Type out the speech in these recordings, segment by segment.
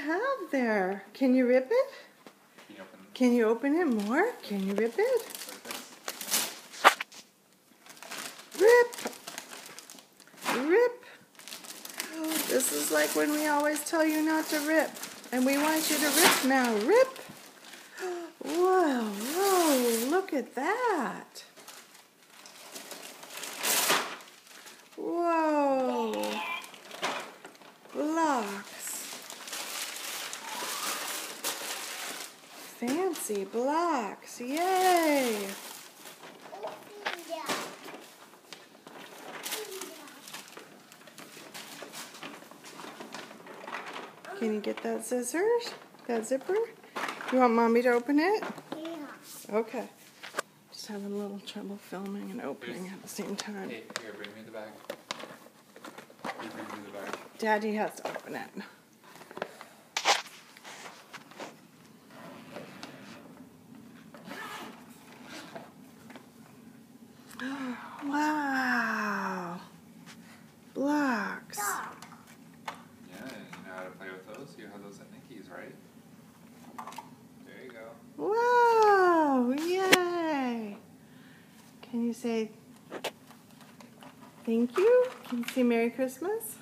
have there? Can you rip it? Can you open it more? Can you rip it? Rip! Rip! This is like when we always tell you not to rip. And we want you to rip now. Rip! Whoa, whoa, look at that. Whoa. Blocks. Fancy blocks. Yay. Can you get that scissors? That zipper? You want Mommy to open it? Yeah. Okay. Just having a little trouble filming and opening at the same time. Hey, here, bring me the bag. Here, bring me the bag. Daddy has to open it. Wow. Blocks. Yeah, you know how to play with those? You have those at Nikki's, right? There you go. Whoa! Yay! Can you say thank you? Can you say Merry Christmas?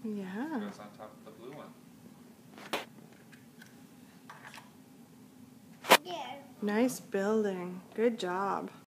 Yeah. Goes on top of the blue one. Yeah. Nice building. Good job.